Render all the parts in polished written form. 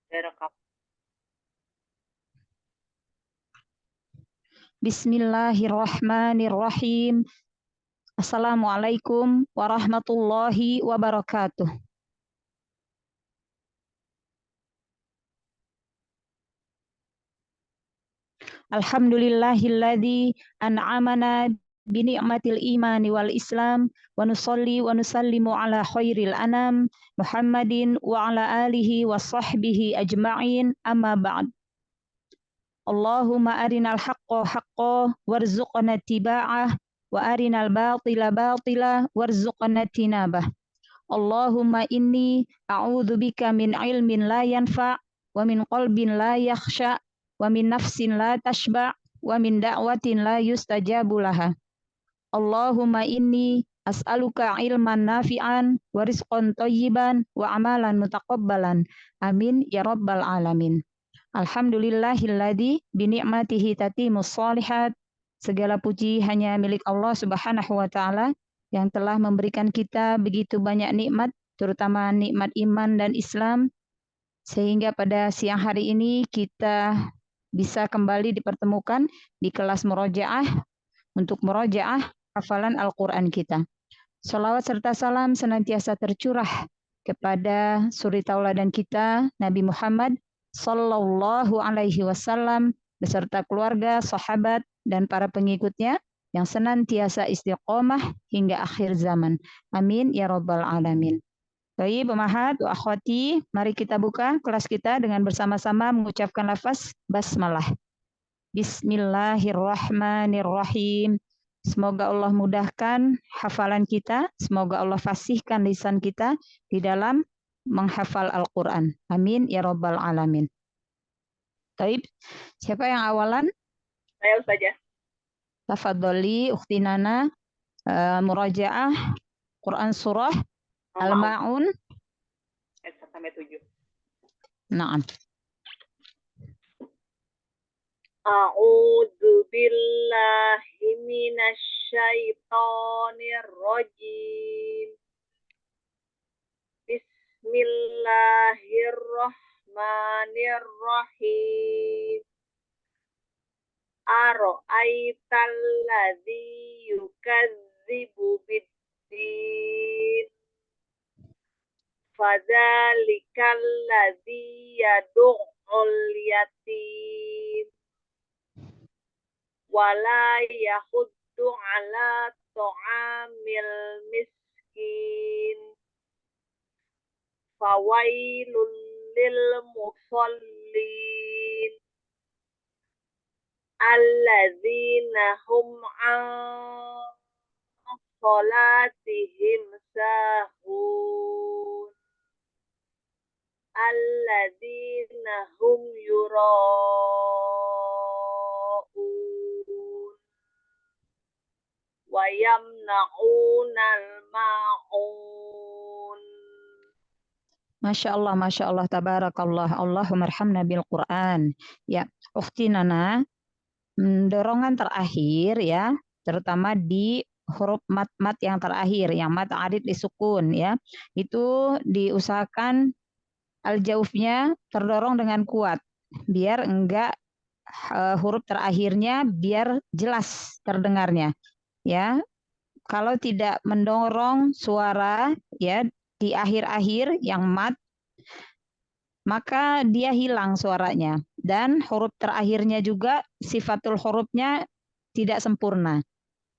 Direkam. Bismillahirrahmanirrahim. Assalamualaikum warahmatullahi wabarakatuh. Alhamdulillahilladzi an'amana bini'matil imani wal islam wa nusalli wa nusallimu ala khairil anam Muhammadin wa ala alihi wa sahbihi ajma'in amma ba'd. Allahumma arinal haqqa haqqa warzuqna tiba'ah wa arinal batila batila warzuqna tinabah. Allahumma inni a'udzubika min ilmin la yanfa' wa min qalbin la yakhsha wa min nafsin la tashba' wa min da'watin la yustajabu laha. Allahumma inni as'aluka ilman nafi'an wa rizqan thayyiban wa amalan mutaqabbalan. Amin ya rabbal alamin. Alhamdulillahilladzi bi ni'matihi tatimmus shalihat. Segala puji hanya milik Allah Subhanahu wa taala yang telah memberikan kita begitu banyak nikmat, terutama nikmat iman dan Islam, sehingga pada siang hari ini kita bisa kembali dipertemukan di kelas murojaah untuk murojaah hafalan Al-Quran kita. Salawat serta salam senantiasa tercurah kepada suri tauladan kita, Nabi Muhammad Sallallahu Alaihi Wasallam, beserta keluarga, sahabat, dan para pengikutnya yang senantiasa istiqomah hingga akhir zaman. Amin ya rabbal alamin. Baik, pemahat wa akhwati, mari kita buka kelas kita dengan bersama-sama mengucapkan lafaz basmalah. Bismillahirrahmanirrahim. Semoga Allah mudahkan hafalan kita, semoga Allah fasihkan lisan kita di dalam menghafal Al-Quran. Amin ya rabbal alamin. Baik, siapa yang awalan? Saya saja. Tafadholi ukhti Nana, murajaah Quran surah Al-Ma'un ayat 1 sampai 7. Naam. A'udzu billahi minasy syaithanir rajim. Bismillahirrahmanirrahim. Ara'aital ladzi yukadzibu biddin. Fadzalikal ladzi yad'ul yatim. Wala yahuddu ala ta'amil miskin. Fawailul lil musallin. Alladzina hum an salatihim sahun. Alladzina hum yura'un wa yamna'unal ma'un. Masya Allah, tabarakallah. Allahumma arhamna bil Quran. Ya, ukhti Nana, dorongan terakhir ya, terutama di huruf mat yang terakhir, yang mat arid disukun ya, itu diusahakan al-jaufnya terdorong dengan kuat, biar enggak huruf terakhirnya biar jelas terdengarnya ya. Kalau tidak mendorong suara ya di akhir-akhir yang mat, maka dia hilang suaranya. Dan huruf terakhirnya juga sifatul hurufnya tidak sempurna.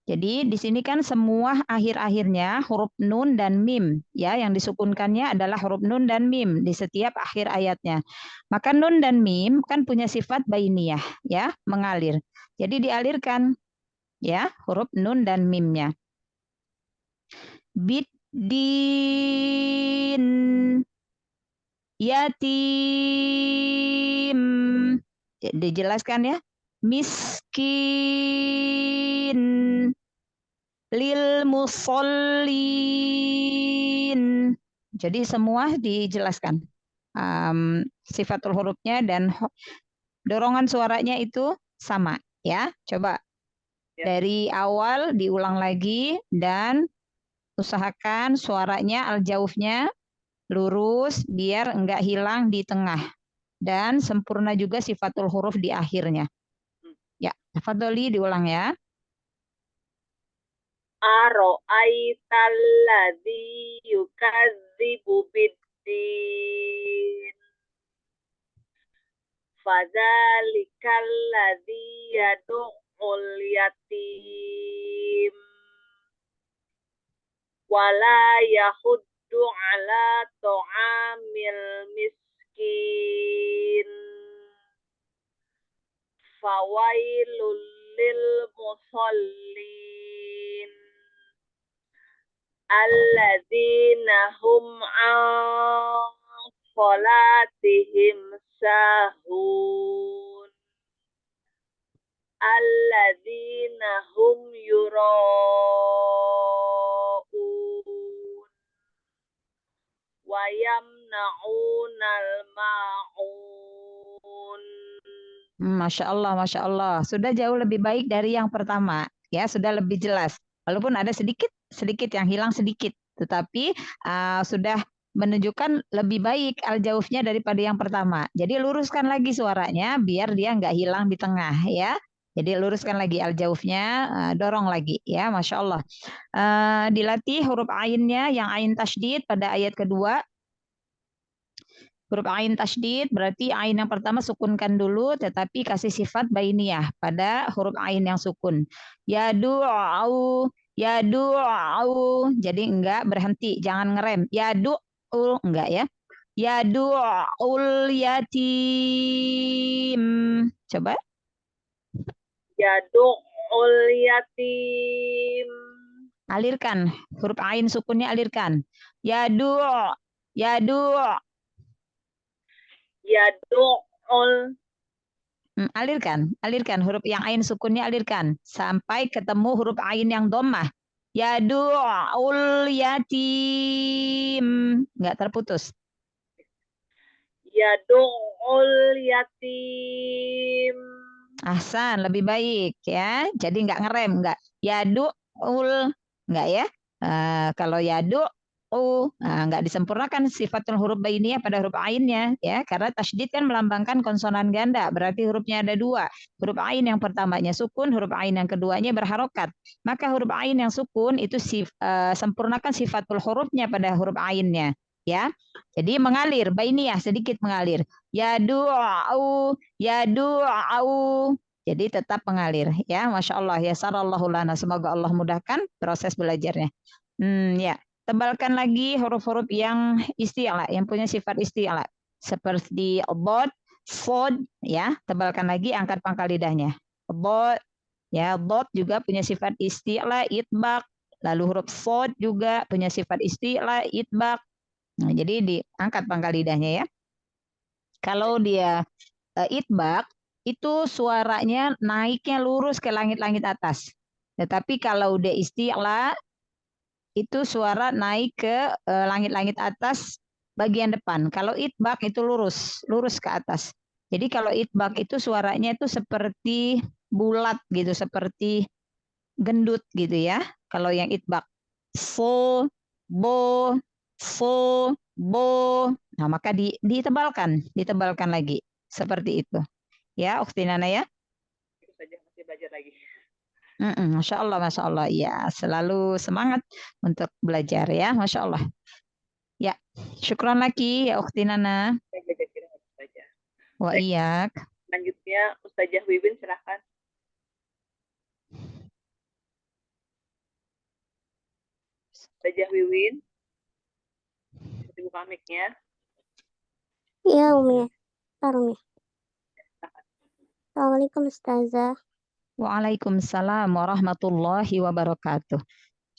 Jadi di sini kan semua akhir-akhirnya huruf nun dan mim ya, yang disukunkannya adalah huruf nun dan mim di setiap akhir ayatnya. Maka nun dan mim kan punya sifat bainiyah ya, mengalir. Jadi dialirkan ya huruf nun dan mimnya. Biddin yatim, dijelaskan ya, miskin, lil musallin. Jadi semua dijelaskan sifatul hurufnya dan dorongan suaranya itu sama ya. Coba dari awal diulang lagi dan usahakan suaranya al-jaufnya lurus biar enggak hilang di tengah. dan sempurna juga sifatul huruf di akhirnya. Ya, tafadholi diulang ya. Ara'aital ladzi yukadzibu biddin. Fadzalikal ladzi yad'ul yatim. Wala yahuddu ala ta'amil miskin. Fawailul lil musallin. Alladzina hum an salatihim sahun. Alladzina hum yura'un. Wa yamna'unal ma'un. Masya Allah, Masya Allah. Sudah jauh lebih baik dari yang pertama. Ya, sudah lebih jelas. Walaupun ada sedikit yang hilang sedikit. Tetapi sudah menunjukkan lebih baik al-jaufnya daripada yang pertama. Jadi luruskan lagi suaranya biar dia nggak hilang di tengah ya. Jadi luruskan lagi al-jaufnya, dorong lagi ya, Masya Allah. Dilatih huruf ainnya yang ain tasydid pada ayat kedua. Huruf ain tasydid berarti ain yang pertama sukunkan dulu tetapi kasih sifat bainiyah pada huruf ain yang sukun. Yadu'u, yadu'u. Jadi enggak berhenti, jangan ngerem. Yadu'u enggak ya. Yadu'ul yatim. Coba. Yadu'ul yatim. Alirkan. Huruf ain sukunnya alirkan. Yadu', yadu'. Yadu'ul. Alirkan huruf yang ain sukunnya alirkan sampai ketemu huruf ain yang dhammah. Yadu'ul yatim. Enggak terputus. Yadu'ul yatim. Ahsan, lebih baik ya. Jadi enggak ngerem, enggak. Yadu'ul, enggak ya. Kalau yadu' nggak disempurnakan sifatul huruf bainiyah pada huruf ainnya ya karena tasydid kan melambangkan konsonan ganda berarti hurufnya ada dua, huruf ain yang pertamanya sukun, huruf ain yang keduanya berharokat, maka huruf ain yang sukun itu sempurnakan sifatul hurufnya pada huruf ainnya ya, jadi mengalir bainiyah sedikit mengalir yadu'u yadu'u, jadi tetap mengalir ya. Masya Allah ya, sarallahu lana, semoga Allah mudahkan proses belajarnya. Ya, tebalkan lagi huruf-huruf yang isti'la, yang punya sifat isti'la. Seperti dhad, shad ya, tebalkan lagi, angkat pangkal lidahnya. Dhad ya, dhad juga punya sifat isti'la, itbaq. Lalu huruf shad juga punya sifat isti'la, itbaq. Nah, jadi diangkat pangkal lidahnya ya. Kalau dia itbaq itu suaranya naiknya lurus ke langit-langit atas. Tetapi kalau dia isti'la itu suara naik ke langit-langit atas bagian depan. Kalau itbaq itu lurus ke atas. Jadi kalau itbaq itu suaranya itu seperti bulat gitu, seperti gendut gitu ya. Kalau yang itbaq so, bo, so, bo. Nah, maka ditebalkan lagi seperti itu. Ya, Ukhti Nana ya. Itu saja, masih belajar lagi. Masya Allah, ya selalu semangat untuk belajar ya, Masya Allah. Ya, syukran lagi ya Ukhti Nana. Wa iyak. Selanjutnya Ustazah Wiwin silahkan. Ustazah Wiwin, buka mic-nya. Ya, Umi. Assalamualaikum Ustazah. Waalaikumsalam warahmatullahi wabarakatuh.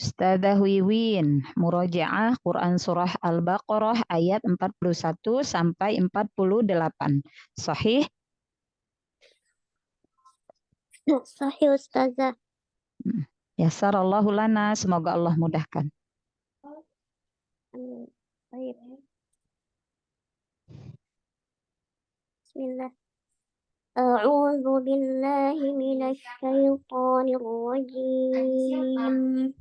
Ustazah Wiwin, murojaah Quran Surah Al-Baqarah ayat 41 sampai 48. Sahih? Sahih Ustazah. Yasarallahu lana, semoga Allah mudahkan. Baik. Bismillah. A'udzu billahi minasy syaithanir rajim.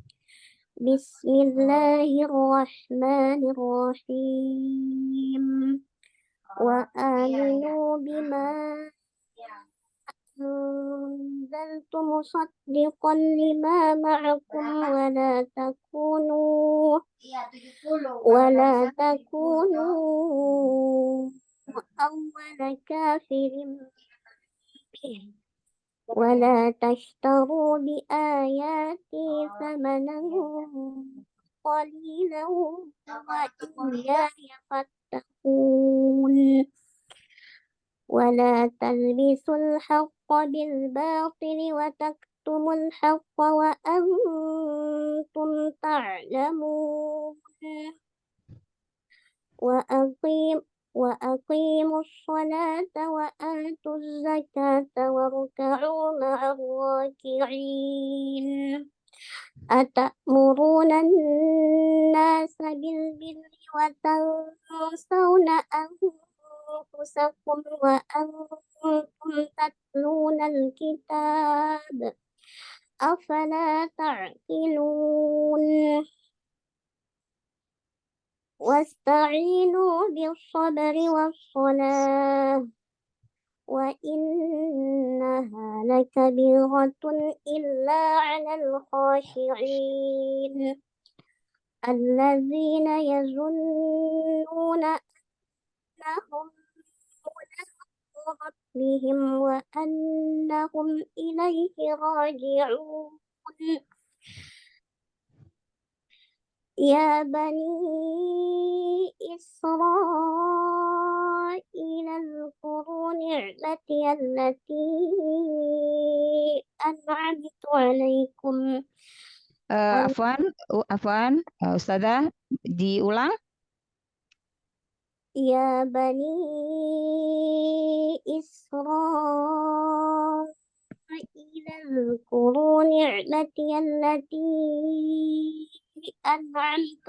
Bismillahirrahmanirrahim. وآمنوا بما أنزلت مصدقا لما معكم ولا تكونوا أول كافر به ولا تشتروا بآياتي ثمنا قليلا وإياي فاتقون ولا تلبسوا الحق بالباطل وتكتموا الحق وأنتم تعلمون وأقيموا الصلاة وآتوا الزكاة واركعوا مع الراكعين أتأمرون الناس بالبر وتنسون أنفسكم وأنتم تتلون الكتاب أفلا تعقلون واستعينوا بالصبر والصلاة وإنها لكبيرة إلا على الخاشعين الذين يظنون أنهم ملاقو ربهم وأنهم إليه راجعون يا بني إسرائيل اذكروا نعمتي التي أنعمت عليكم Afwan, Ustazah, diulang. يا بني إسرائيل اذكروا نعمتي التي أنعمت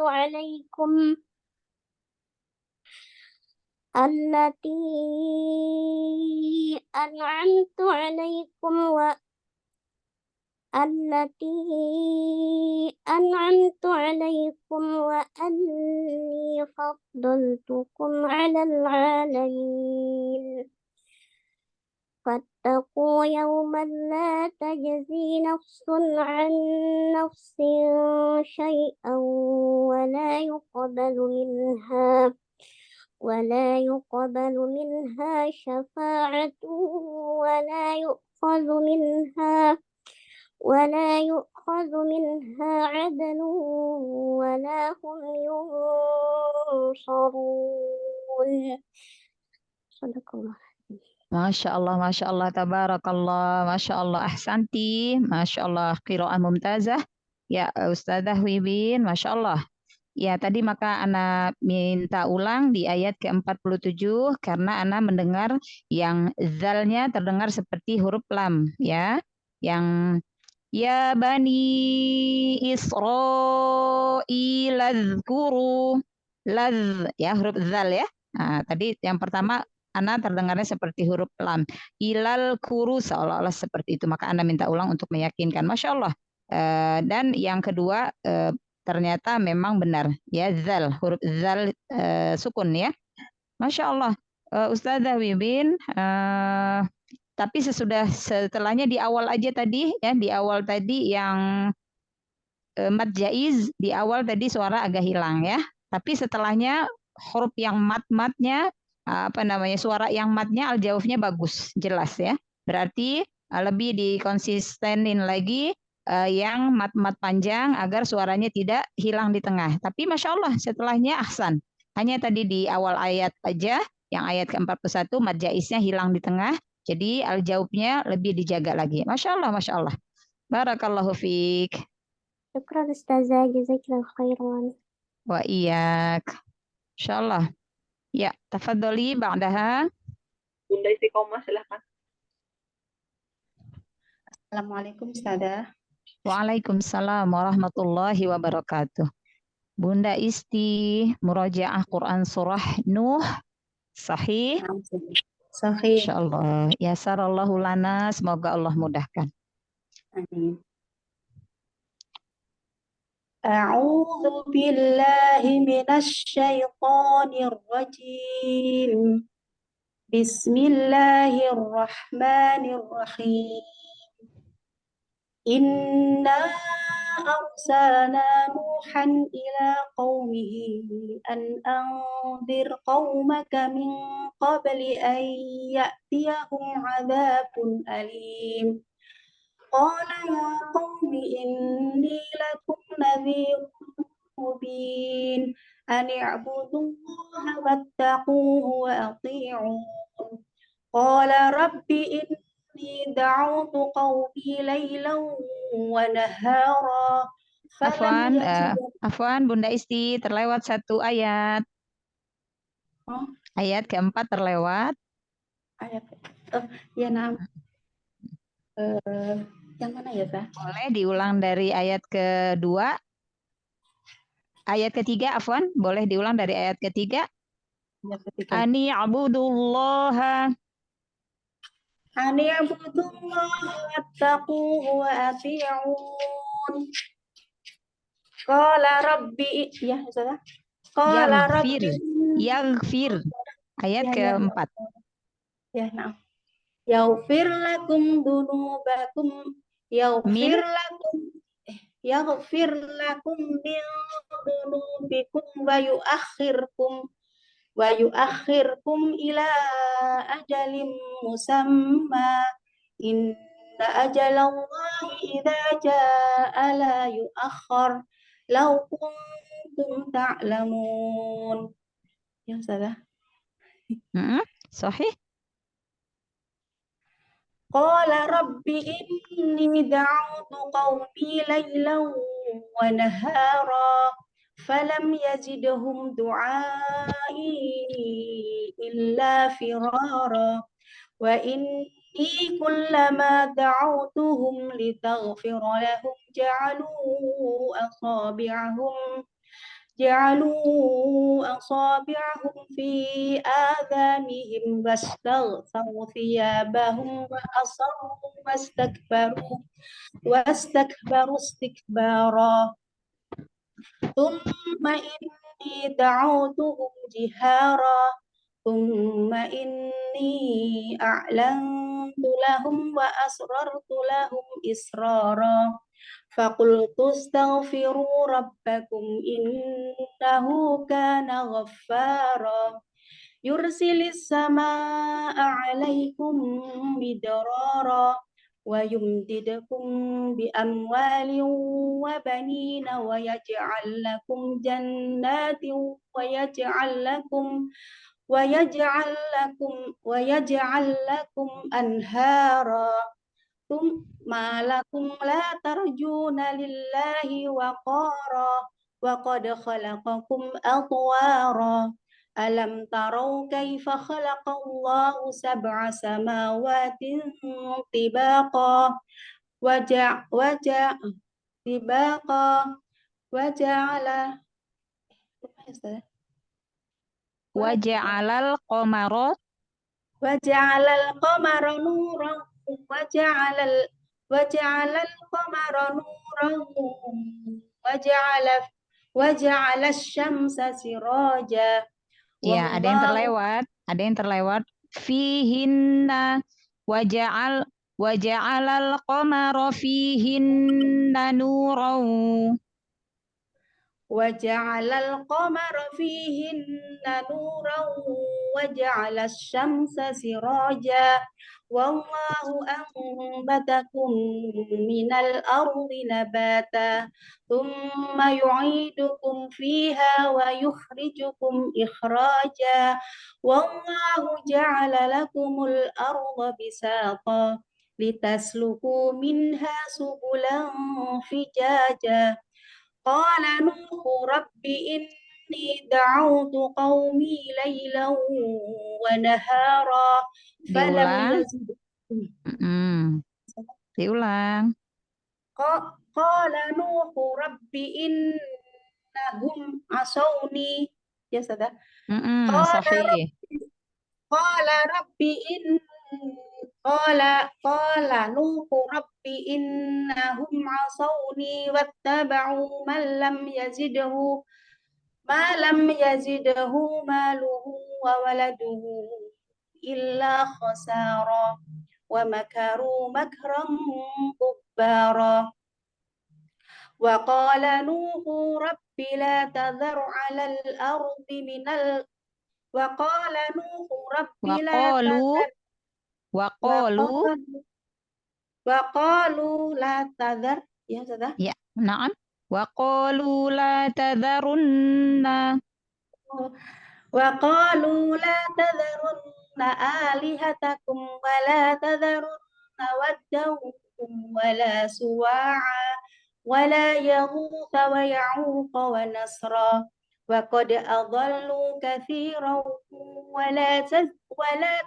عليكم وأني فضلتكم على العالمين فاتقوا يوما لا تجزي نفس عن نفس شيئا ولا يقبل منها شفاعة ولا يؤخذ منها عدل ولا هم ينصرون صدق الله. Masya Allah, tabarakallah, Masya Allah, ahsanti, Masya Allah, qiraah mumtazah. Ya, Ustazah Wibin, Masya Allah. Ya, tadi maka Ana minta ulang di ayat ke-47 karena Ana mendengar yang zalnya terdengar seperti huruf lam, ya. Yang ya bani Israil adzkuru ya, huruf zal ya. Nah, tadi yang pertama Ana terdengarnya seperti huruf lam. Ilal kuru seolah-olah seperti itu. Maka Anda minta ulang untuk meyakinkan. Masya Allah. Dan yang kedua ternyata memang benar. Ya zal, huruf zal sukun ya. Masya Allah. Ustazah Wibin, tapi setelahnya di awal aja tadi ya, di awal tadi yang mad jaiz di awal tadi suara agak hilang ya. Tapi setelahnya huruf yang matnya suara yang matnya al-jaufnya bagus, jelas ya. Berarti lebih dikonsistenin lagi yang mat panjang agar suaranya tidak hilang di tengah. Tapi Masya Allah setelahnya ahsan. Hanya tadi di awal ayat aja, yang ayat ke-41 mad jaiznya hilang di tengah. Jadi al-jaufnya lebih dijaga lagi. Masya Allah, Masya Allah. Barakallahu fiik. Syukran Ustazah, jazakallahu khairan. Wa iyak. Insyaallah. Ya, tafadhali ba'daha. Bunda Istiqomah, silahkan. Assalamualaikum Ustazah. Waalaikumsalam warahmatullahi wabarakatuh. Bunda Isti, murajaah Quran surah Nuh. Sahih? Sahih. Insyaallah. Yasarallahu lana, semoga Allah mudahkan. Amin. أعوذ بالله من الشيطان الرجيم بسم الله الرحمن الرحيم إنا أرسلنا نوحا إلى قومه أن أنذر قومك من قبل أن يأتيهم عذاب أليم قال يا قوم إني لكم نذير مبين أن اعبدوا الله واتقوه وأطيعون قال رب إني دعوت قومي ليلا ونهارا فلم Afwan, Bunda Isti, terlewat satu ayat. Ayat keempat terlewat. ayat ya nah yang mana ya Teh? Boleh diulang dari ayat kedua. Ayat ketiga, Afwan, boleh diulang dari ayat ketiga. Ayat ketiga. Ani abudullaha. Ani abudullaha wattaquhu wa ati'un. Qala rabbi ya salah. Qala rabbi Yaghfir. Ayat keempat. Ya, nah. Yaghfir lakum dunubakum yaghfir lakum min dunubikum wa yuakhirkum ila ajalin musamma inna ajalallahi idza jaa la yuakhkhar law kuntum ta'lamun. Yang salah. Sahih. Qala rabbi inni da'utu qawmi laylan wa nahara falam yazidhum du'ai illa firara wa inni kullama da'utuhum litaghfira lahum ja'aluu asabi'ahum fi adhanihim wastaghsaw thiyabahum wa asarru wastakbaru istikbara thumma inni da'utuhum jihara thumma inni a'lantu lahum wa asrartu lahum israra faqultu astaghfiru rabbakum innahu kana ghaffara yursilis samaa'a 'alaikum midrara wa yumdidukum bi amwalin wa banina wa yaj'al lakum jannatin wa yaj'al lakum anhara ma lakum la tarjuna lillahi waqara wa qad khalaqakum atwara alam tarau kaifa khalaqallahu sab'a samawatin tibaqa Waja'alal qamara nuran waja'alal qamara nuran waja'ala asy-syamsa siraja. Ya, ada yang terlewat. Fihinna waja'alal qamara fihinna nuran. Waja'alal qamara fihinna nuran waja'ala asy-syamsa siraja. Wallahu anbatakum minal ardi nabata thumma yu'idukum fiha wa yukhrijukum ikhraja wallahu ja'ala lakumul arda bisata litasluku minha subulan fijaja qala nuhu rabbi inni da'utu qaumi laylan wa nahara Diulang. Qala nuhu rabbi innahum asawni ya sada. Sahih. Qala rabbi qala Nuhu rabbi innahum asawni wattaba'u man lam yazidhu maluhu wa waladuhu illa khasara wa makaru makram kubbara. Wa qala Nuhu rabbi la tadhar 'alal ardi minal wa qala Nuhu rabbi la Waqalu tadhar waqalu wa qalu la tadhar ya sudah. ya, na'am. Waqalu la tadharunna Wa qalu la tadharunna alihatakum wa la tadharunna waddan wa la suwa'a wa la yaghutha wa ya'uqa wa nasra wa qad adallu katsiran wa la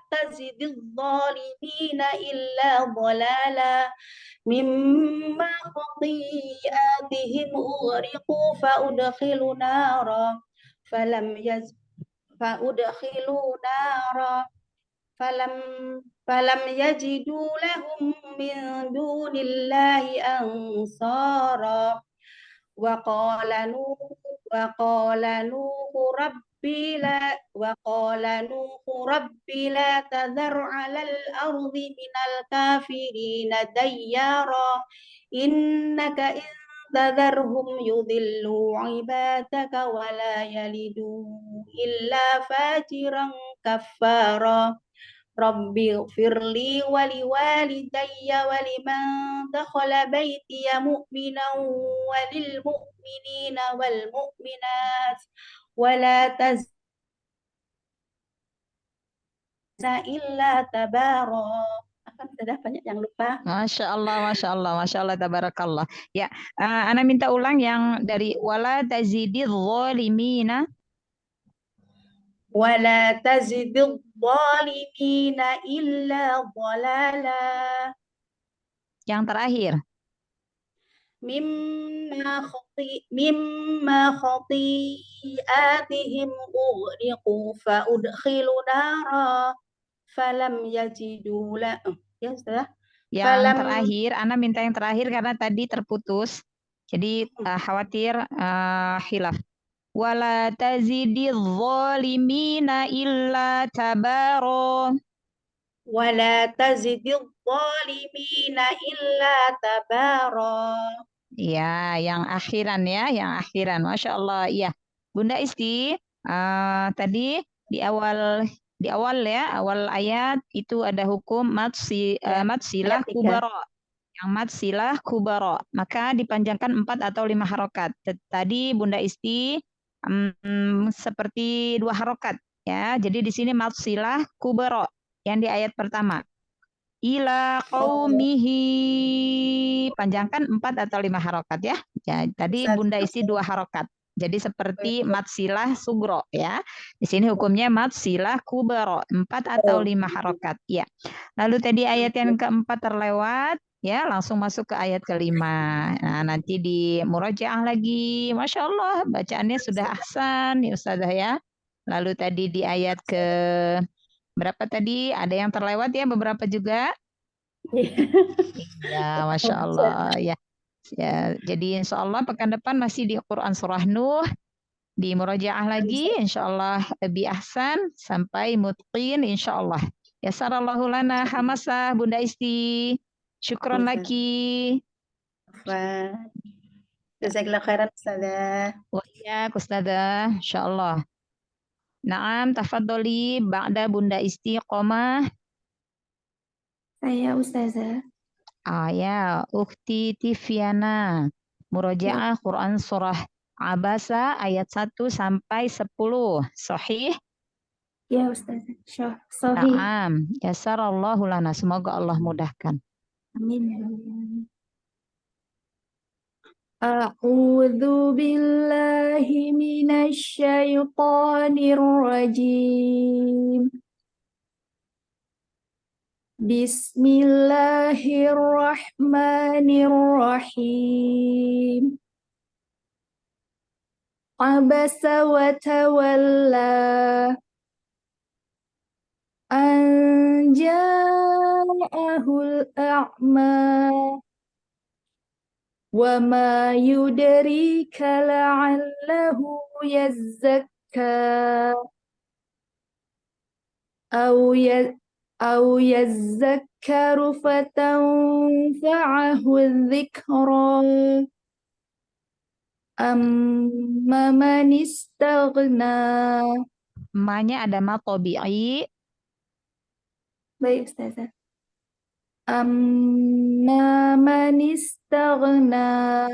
tazididh dhalimina illa dhalala mimma khati'atihim ughriqu fa udkhilu nara falam yaz فأدخلوا نارا فلم يجدوا لهم من دون الله أنصارا وقال نوح ربي لا تذر على الأرض من الكافرين ديارا إنك إن تذرهم يضلوا عبادك ولا يلدوا إلا فاجرا كفارا رب اغفر لي ولوالدي ولمن دخل بيتي مؤمنا وللمؤمنين والمؤمنات ولا تزن إلا تبارا. Akan sudah banyak yang lupa. Masya Allah, tabarakallah. Ya, Ana minta ulang yang dari wala tazididz zalimina. Wala tazididz zalimina illa dhalala. Yang terakhir. Mimma khati'atihim ughriqu fa udkhilu nara falam yajidu la. Ya sudah. Yang terakhir, Ana minta yang terakhir karena tadi terputus. Jadi khawatir khilaf. Wala tazididz zalimina illa tabara. Wala tazididz zalimina illa tabara. Ya, yang akhiran ya, yang akhiran. Masya Allah. Iya, Bunda Isti, tadi di awal ya, awal ayat itu ada hukum matsilah kubara. Yang matsilah kubara, maka dipanjangkan 4 atau 5 harokat. Tadi Bunda Isti seperti 2 harokat ya. Jadi di sini matsilah kubara yang di ayat pertama. Ila qaumihi, panjangkan 4 atau 5 harokat ya. Ya, tadi Bunda isi 2 harokat. Jadi seperti matsilah sugro ya. Di sini hukumnya matsilah kubro 4 atau 5 harokat ya. Lalu tadi ayat yang keempat terlewat ya, langsung masuk ke ayat kelima. Nah, nanti di murojaah lagi. Masya Allah, bacaannya sudah ahsan ya Ustazah ya. Lalu tadi di ayat ke berapa tadi? Ada yang terlewat ya, beberapa juga. Ya, Masya Allah ya. Ya, jadi insya Allah pekan depan masih di Quran Surah Nuh, di murojaah lagi, insya Allah lebih ahsan sampai mutqin insya Allah. Ya sarallahu lana hamasah Bunda Isti. Syukron lagi. Jazakallah khairan Ustazah. Ya, Ustazah, insya Allah. Naam, tafadholi ba'da Bunda Istiqomah. Saya Ustazah. Ya, Ukhti Tifiana. Murojaah Quran Surah Abasa ayat 1 sampai 10. Sahih? Ya Ustazah. Sahih. Naam. Yasarallahu lana. Semoga Allah mudahkan. Amin. A'udzu billahi minasy syaithanir rajim. Bismillahirrahmanirrahim. Abasa wa tawalla an ja'ahu allahul a'ma wa ma yudrika la'allahu yazzakka aw yazzakkaru fatanfa'ahu dzikra amma man istaghna. Ma-nya ada ma tabi'i. Baik, Ustazah. Amma man istaghna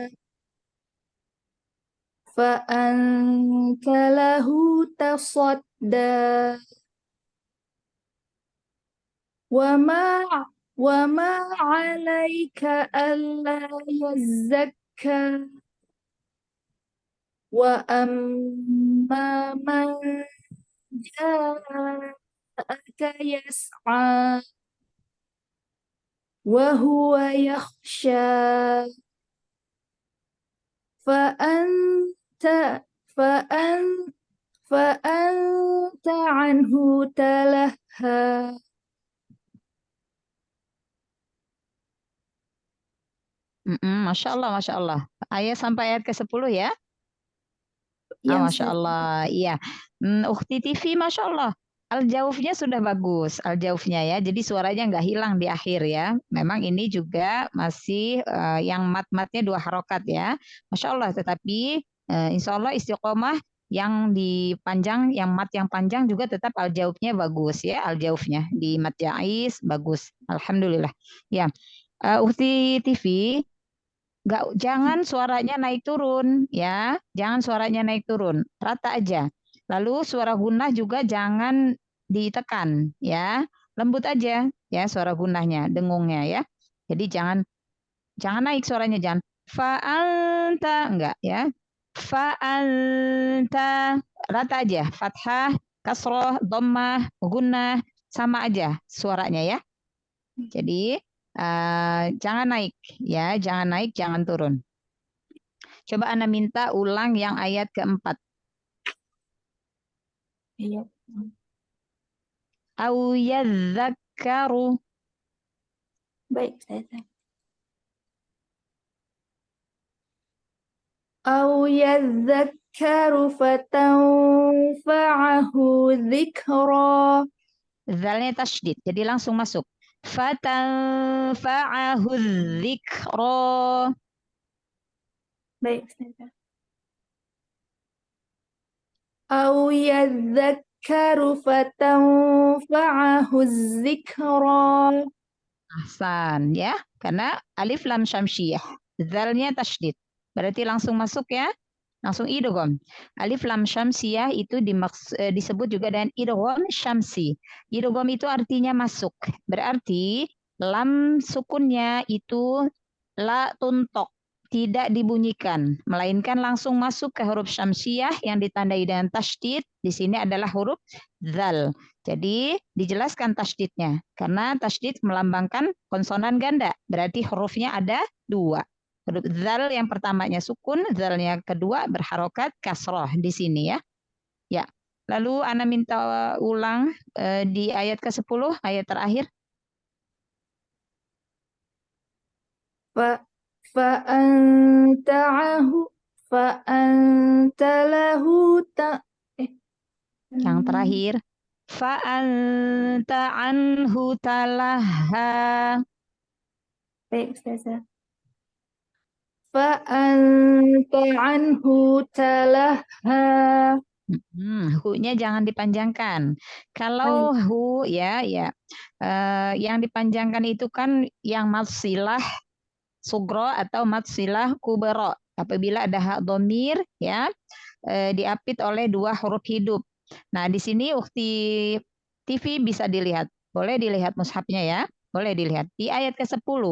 fa anta lahu tasadda wa ma 'alaika alla yazzakka wa amma man ja'aka yas'a wa huwa yakhsha fa anta anhu talaha. Masya Allah, Masya Allah. Ayat sampai ayat ke-10 ya. Ya, Masya Ustazah. Allah. Iya. Ukhti TV, Masya Allah. Al-jaufnya sudah bagus, al-jaufnya ya. Jadi suaranya nggak hilang di akhir ya. Memang ini juga masih yang mat-matnya 2 harokat ya. Masya Allah. Tetapi insya Allah istiqomah yang dipanjang, yang mat yang panjang juga tetap al-jaufnya bagus ya. Al-jaufnya di mat jais bagus. Alhamdulillah. Ya. Ukhti TV, jangan suaranya naik turun ya, jangan suaranya naik turun, rata aja. Lalu suara gunnah juga jangan ditekan ya, lembut aja ya suara gunnahnya, dengungnya ya. Jadi jangan naik suaranya, jangan fa'alta, enggak ya. Fa'alta, rata aja, fathah, kasroh, dhammah, gunnah sama aja suaranya ya. Jadi jangan naik ya, jangan naik, jangan turun. Coba Ana minta ulang yang ayat keempat. Iya. Au yadzakkaru. Baik, Ustazah. Au yadzakkaru fatanfa'ahu dzikra. Zalnya tasydid, jadi langsung masuk. Fatanfa'ahu dzikra. Baik, Ustazah. Au yadzakkaru fatanfa'ahu dzikra. Ahsan ya, karena alif lam syamsiyah. Zalnya tasydid. Berarti langsung masuk ya. Langsung idgham. Alif lam syamsiyah itu disebut juga dengan idgham syamsi. Idgham itu artinya masuk. Berarti lam sukunnya itu la tuntok, tidak dibunyikan, melainkan langsung masuk ke huruf syamsiyah yang ditandai dengan tasydid. Di sini adalah huruf zal. Jadi dijelaskan tasydidnya karena tasydid melambangkan konsonan ganda. Berarti hurufnya ada 2. Huruf zal yang pertamanya sukun, zalnya kedua berharokat kasroh di sini ya. Ya. Lalu Ana minta ulang di ayat ke-10, ayat terakhir. Fa'anta lahu Yang terakhir. Fa'anta anhu talaha. Baik, Ustazah. Fa'anta anhu talaha. Hu-nya jangan dipanjangkan. Kalau hu ya yang dipanjangkan itu kan yang matsilah sugro atau matsilah kubro. Apabila ada hak dhamir ya diapit oleh 2 huruf hidup. Nah, di sini Ukhti TV bisa dilihat. Boleh dilihat mushafnya ya. Boleh dilihat. Di ayat ke-10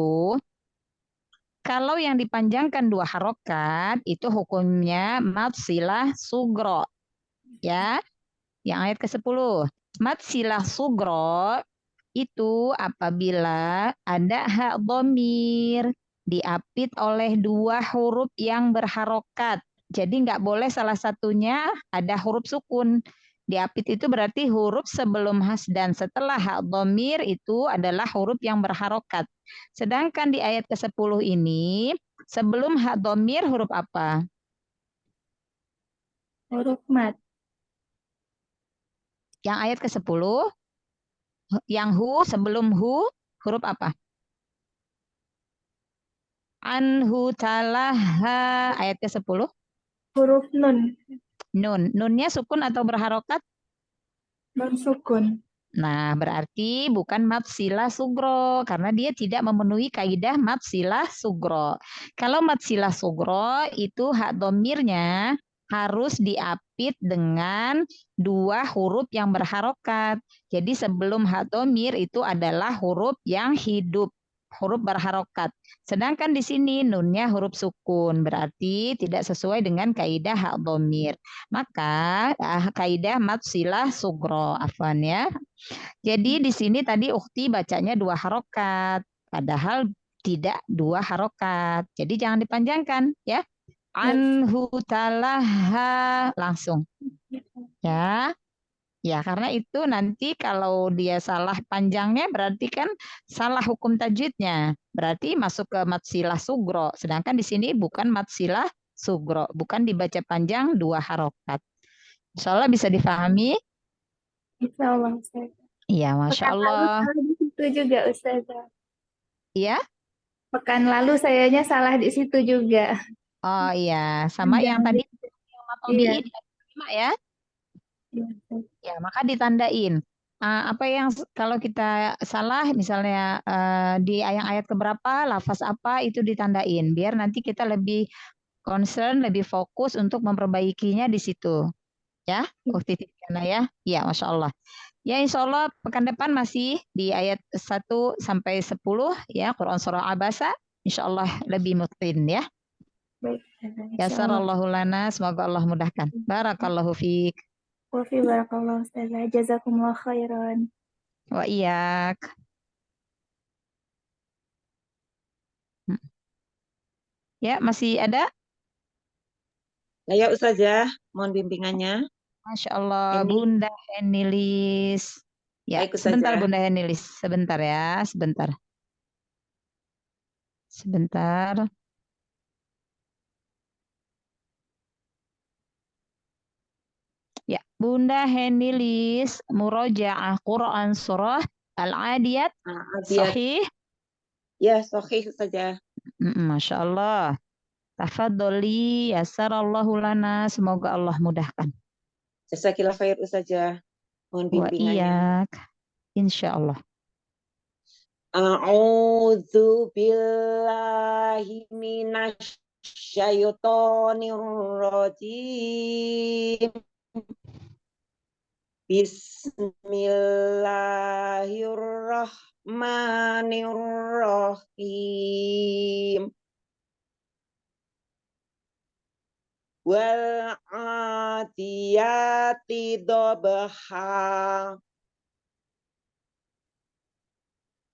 kalau yang dipanjangkan 2 harokat itu hukumnya matsilah sugro. Ya, yang ayat ke-10. Matsilah sugro itu apabila ada hak dhamir diapit oleh 2 huruf yang berharokat. Jadi nggak boleh salah satunya ada huruf sukun. Diapit itu berarti huruf sebelum dan setelah hak dhamir itu adalah huruf yang berharokat. Sedangkan di ayat ke-10 ini, sebelum hak dhamir huruf apa? Huruf mat. Yang ayat ke-10, yang hu, sebelum hu, huruf apa? Anhu talaha, ayat ke-10. Huruf nun. Nun. Nunnya sukun atau berharokat? Non sukun. Nah, berarti bukan mat silah sugro karena dia tidak memenuhi kaidah mat silah sugro. Kalau mat silah sugro itu hak domirnya harus diapit dengan dua huruf yang berharokat. Jadi sebelum hak domir itu adalah huruf yang hidup, huruf berharokat. Sedangkan di sini nunnya huruf sukun, berarti tidak sesuai dengan kaidah hak domir. Maka kaidah mat silah sugro, afwan ya. Jadi di sini tadi ukti bacanya dua harokat, padahal tidak dua harokat. Jadi jangan dipanjangkan ya. Anhu talaha langsung ya. Ya, karena itu nanti kalau dia salah panjangnya berarti kan salah hukum tajwidnya. Berarti masuk ke matsilah sugro. Sedangkan di sini bukan matsilah sugro, bukan dibaca panjang dua harokat. Insya Allah bisa difahami. Insya Allah, Ustazah. Iya, Masya Pekan lalu Allah. salah di situ juga, Ustazah. Iya. Pekan lalu sayanya salah di situ juga. Oh iya, sama yang tadi yang matobi'i Iya. di ayat 5 ya. Iya. Ya, maka ditandain. Apa yang kalau kita salah misalnya di ayat keberapa, lafaz apa itu ditandain biar nanti kita lebih concern, lebih fokus untuk memperbaikinya di situ. Ya, Ukti Tiana ya. Ya, Masya Allah. Ya, Insya Allah pekan depan masih di ayat 1 sampai 10 ya, Quran Surah Abasa. Insya Allah lebih mutqin ya. Baik, Ustazah. Insya Allah. Yasarallahu lana, semoga Allah mudahkan. Barakallahu fiik. Wa fi barakallahu, Ustazah. Jazakumullah khairan. Wa iyak. Ya, masih ada? Nah, ya Ustazah, mohon bimbingannya. Masya Allah, Ini. Bunda Henilis. Ya, Baik, sebentar Ustazah. Bunda Henilis. Sebentar ya, sebentar. Sebentar. Ya, Bunda Henilis, Murojaah Quran Surah Al-Adiyat. Adiyat. Sahih? Ya, sahih Ustazah. Masya Allah. Tafadholi, yasarallahu lana. Semoga Allah mudahkan. Jazakillah khair Ustazah. Mohon Wa bimbingannya. iyak. Insya Allah. A'udzu billahi minasyaitonir rajim. Bismillahirrahmanirrahim. Wal 'adiyati dhabha.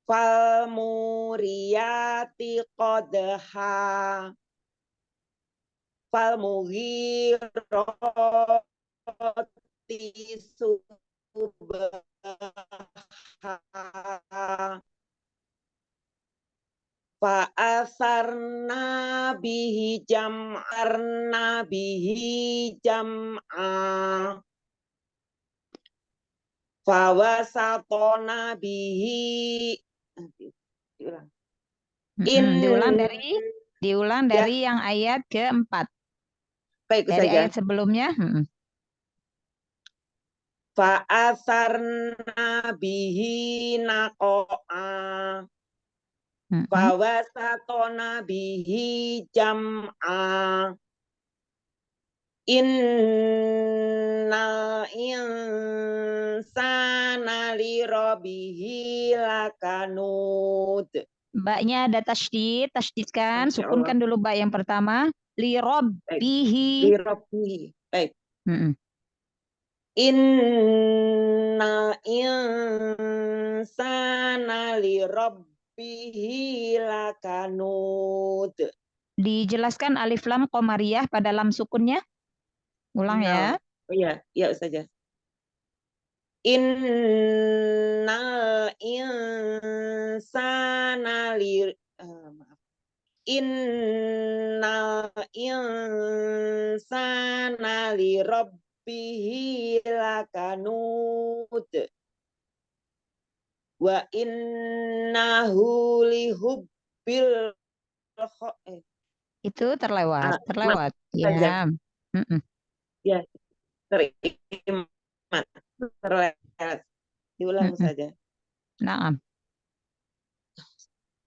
Fal muriyati qadha. Fal mughirati subha. Fa asarna bihi jam'a. Fa wasatona bihi. Diulang dari yang ayat keempat. Baik, dari Ustazah. ayat sebelumnya. Fa asarna bihi naqa'a. Fa wasatona bihi jam'a. Innal insana li rabbihi lakanud. Mbaknya ada tasydidkan, sukunkan dulu mbak yang pertama. Li rabbihi. Li rabbihi. Baik. Innal insana li rabbihi lakanud. Dijelaskan alif lam qamariyah pada lam sukunnya. Ulang ya. Oh iya, iya Ustazah. Innal insana maaf. Innal insana li rabbihi lakanud. Wa innahu lihubbil Itu terlewat. saja. Ya. Ya, terimat. Terlewat. Diulang saja. Naam.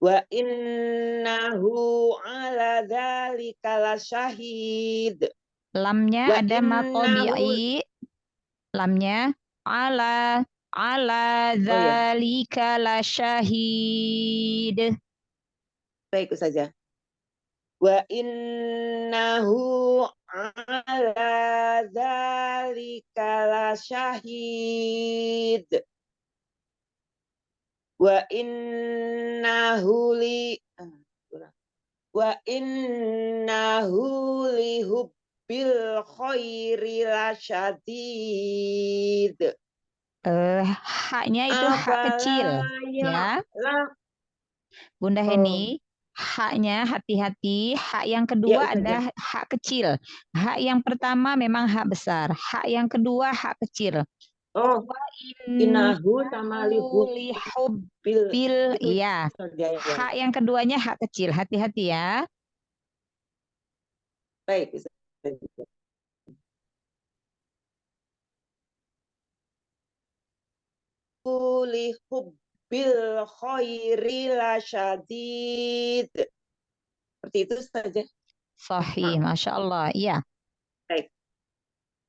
Wa innahu ala dzalika lasyahid. Lamnya Wa ada innahu matobi'i. Lamnya ala dzalika lasyahid. Baik saja. Wa innahu ala dzalika lasyahid. Wa innahu li hubbil khairi lasyadid. Haknya itu hak kecil, ya. Bunda Heni, haknya hati-hati. Hak yang kedua ada hak kecil. Hak yang pertama memang hak besar. Hak yang kedua hak kecil. Oh, innahu sama lihubbil, ya. Hak yang keduanya hak kecil. Hati-hati ya. Baik. Lihubbil khairi lasyadid. Seperti itu saja. Sahih, Masya Allah. Iya. Baik.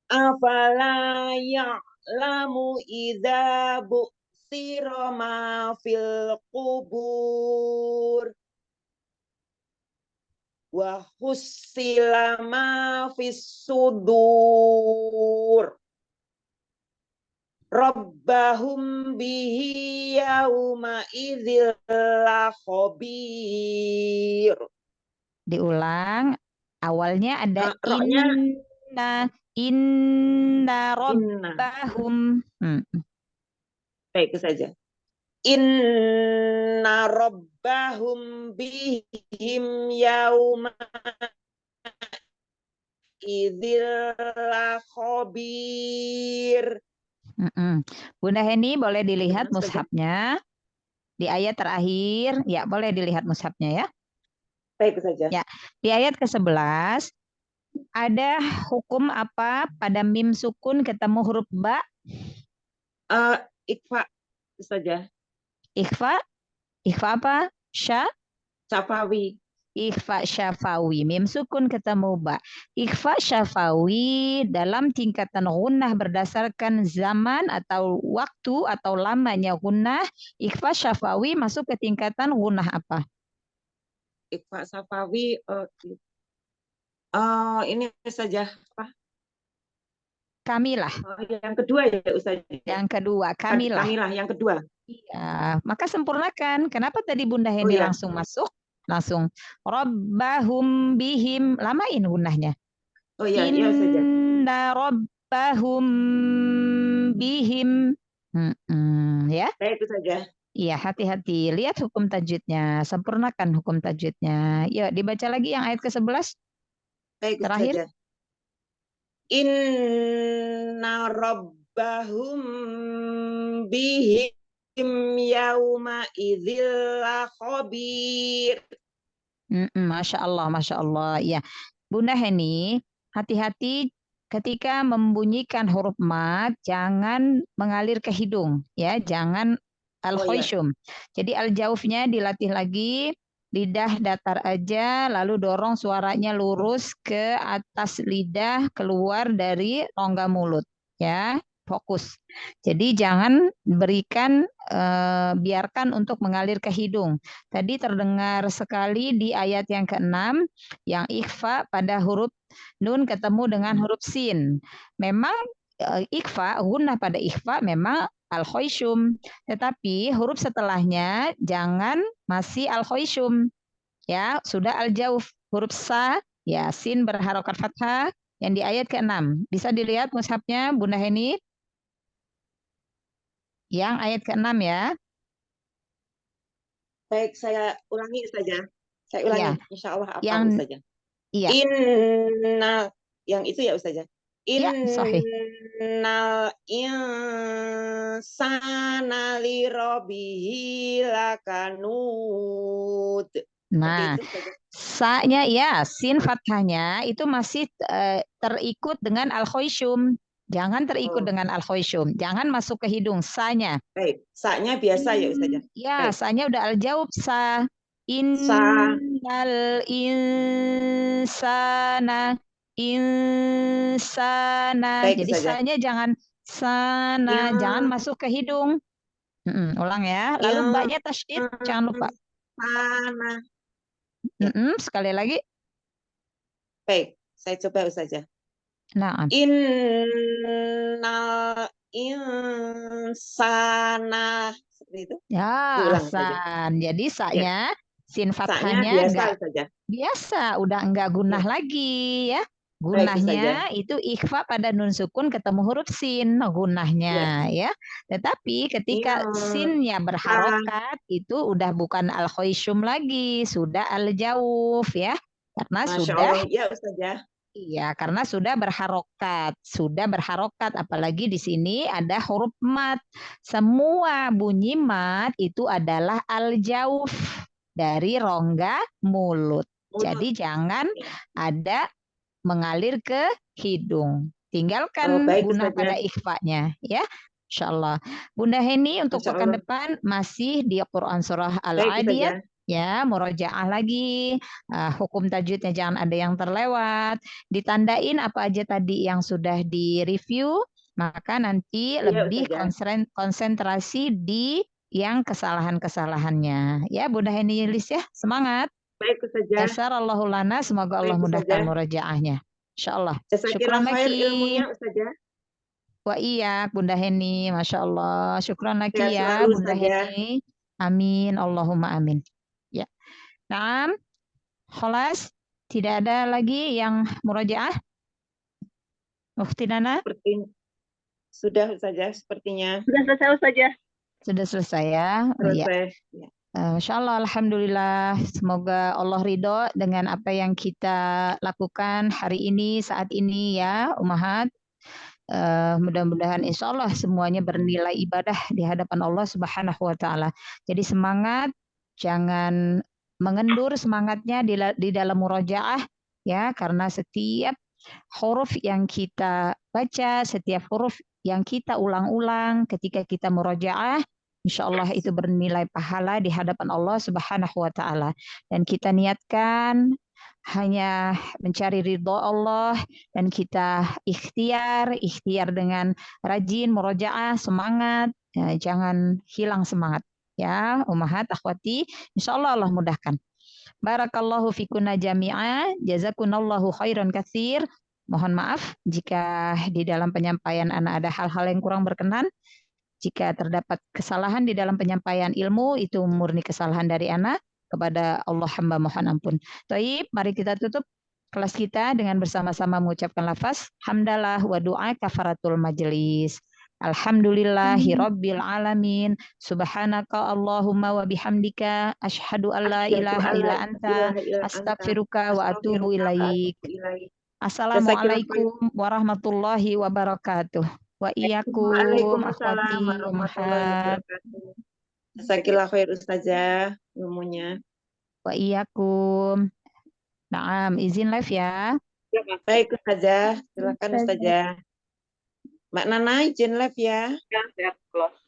Afala ya'lamu idza bu'sira ma fil qubur wa hussila ma fis sudur rabbahum bihi yauma idzil la khabir. Diulang. Awalnya ada inna rabbahum. Baik saja. Inna rabbahum bihim yauma idzil la khabir. Bunda Heni boleh dilihat mushafnya di ayat terakhir. Ya, boleh dilihat mushafnya ya. Baik saja. Ya, di ayat ke-11 ada hukum apa pada mim sukun ketemu huruf ba? Ikhfa saja. Ikhfa apa? Syafawi. Ikhfa syafawi, mim sukun ketemu ba. Ikhfa syafawi dalam tingkatan gunnah berdasarkan zaman atau waktu atau lamanya gunnah. Ikhfa syafawi masuk ke tingkatan gunnah apa? Ikhfa syafawi ini saja apa? Kamilah. Yang kedua ya Ustaz. Yang kedua, kamilah. Kamilah yang kedua. Iya, maka sempurnakan. Kenapa tadi Bunda Heni langsung masuk? Langsung rabbahum bihim, lamain gunnahnya. Oh iya, iya saja. Inna rabbahum bihim. Ya. Baik, itu saja. Iya, hati-hati. Lihat hukum tajwidnya, sempurnakan hukum tajwidnya. Ya, dibaca lagi yang ayat ke-11. Baik, terakhir. Saja. Inna rabbahum bihim yauma idzil khabir. Masya Allah, Masya Allah. Ya, Bunda Heni, hati-hati ketika membunyikan huruf mat, jangan mengalir ke hidung, ya, jangan al-khoisyum. Jadi al-jaufnya dilatih lagi, lidah datar aja, lalu dorong suaranya lurus ke atas lidah, keluar dari rongga mulut, ya. Fokus. Jadi jangan berikan, biarkan untuk mengalir ke hidung. Tadi terdengar sekali di ayat yang ke-6, yang ikhfa pada huruf nun ketemu dengan huruf sin. Memang ikhfa, gunnah pada ikhfa memang al-khoisyum. Tetapi huruf setelahnya jangan masih al-khoisyum. Ya, sudah al-jauf. Huruf sa, ya sin berharokat fathah yang di ayat ke-6. Bisa dilihat mushafnya Bunda Heni? Yang ayat ke-6 ya. Baik, saya ulangi saja. Saya Ya, ulangi, insya Allah hafal yang saja. iya, Innal, yang itu ya Ustazah. ya, sahih. Innal insana lirabbihi lakanud. Seperti Nah, itu Ustazah. sa-nya ya, sin fathahnya itu masih terikut dengan al-khoisyum. Jangan terikut Oh, dengan al-khoisyum. Jangan masuk ke hidung, sa-nya. baik. Sa-nya biasa ya Ustazah. Ya, Baik. sa-nya udah al-jaub, sa. Sa, Innal insana insana. baik Jadi Ustazah. sa-nya jangan sana, jangan Yang, masuk ke hidung. Ulang ya. Lalu yang ba-nya tasydid, jangan lupa. sana. Ya. Sekali lagi. Baik, saya coba Ustazah. Nah, Innal insana. Seperti itu. ya, Diulang saja. Hasan. Jadi Ya. sa-nya, sin Sa-nya fathahnya biasa enggak saja. biasa, udah enggak gunah Ya. lagi ya. Baik Ustazah. Gunahnya itu ikhfa pada nun sukun ketemu huruf sin, gunahnya ya. Tetapi ketika sinnya berharokat itu udah bukan al-khoisyum lagi, sudah al-jauf ya. Karena Masya sudah Allah, ya Ustazah. iya, karena sudah berharokat, apalagi di sini ada huruf mat. Semua bunyi mat itu adalah al-jauf dari rongga mulut. Jadi jangan ada mengalir ke hidung. Tinggalkan baik, gunah Ustazah. pada ikhfanya ya. Insyaallah. Bunda Heni untuk Masya pekan Allah. depan masih di Quran surah Baik Al-Adiyat Ustazah. ya, murojaah lagi. Hukum tajwidnya jangan ada yang terlewat. Ditandain apa aja tadi yang sudah di-review, maka nanti Iya lebih Ustazah. konsentrasi di yang kesalahan-kesalahannya. Ya, Bunda Heni Lis ya, semangat. Baik Ustazah. Yassarallahu lana, semoga Allah Baik mudahkan Ustazah. murojaahnya. Insyaallah. Jazakillah Syukran khair lagi. ilmunya Ustazah. Wa iya, Bunda Heni, Masya Allah. Syukran lagi Sehat ya, selalu Bunda Ustazah. Heni. Amin, Allahumma amin. Ya. Naam, khalas. Tidak ada lagi yang murojaah? Ukhti Nana? Seperti sudah Ustazah sepertinya. Sudah selesai Ustazah. Sudah selesai ya? Ya. Selesai. Ya. Masya Allah, Alhamdulillah. Semoga Allah ridho dengan apa yang kita lakukan hari ini, saat ini ya, Ummahat. Mudah-mudahan insya Allah semuanya bernilai ibadah di hadapan Allah Subhanahu wa Ta'ala. Jadi semangat, jangan mengendur semangatnya di dalam murojaah ya, karena setiap huruf yang kita baca, setiap huruf yang kita ulang-ulang ketika kita murojaah, insya Allah itu bernilai pahala di hadapan Allah Subhanahu wa Ta'ala. Dan kita niatkan hanya mencari ridho Allah dan kita ikhtiar dengan rajin murojaah, semangat, ya, jangan hilang semangat ya ummahat akhwati, insyaallah Allah mudahkan. Barakallahu fikuna jami'a, jazakunallahu khairan katsir. Mohon maaf jika di dalam penyampaian Ana ada hal-hal yang kurang berkenan. Jika terdapat kesalahan di dalam penyampaian ilmu, itu murni kesalahan dari Ana. Kepada Allah hamba mohon ampun. Taib, mari kita tutup kelas kita dengan bersama-sama mengucapkan lafaz hamdalah wa doa kafaratul majelis. Alhamdulillahi rabbil alamin. Subhanaka Allahumma wa bihamdika asyhadu an la ilaha illa anta astaghfiruka wa atubu ilaik. Assalamualaikum warahmatullahi wabarakatuh. Wa iyyakum akhwati ummahat. Jazakillah khair Ustazah ilmunya. Wa iyyakum. Naam, izin live ya. Baik Ustazah, silakan Ustazah. Mbak Nana izin live ya. Ya, close.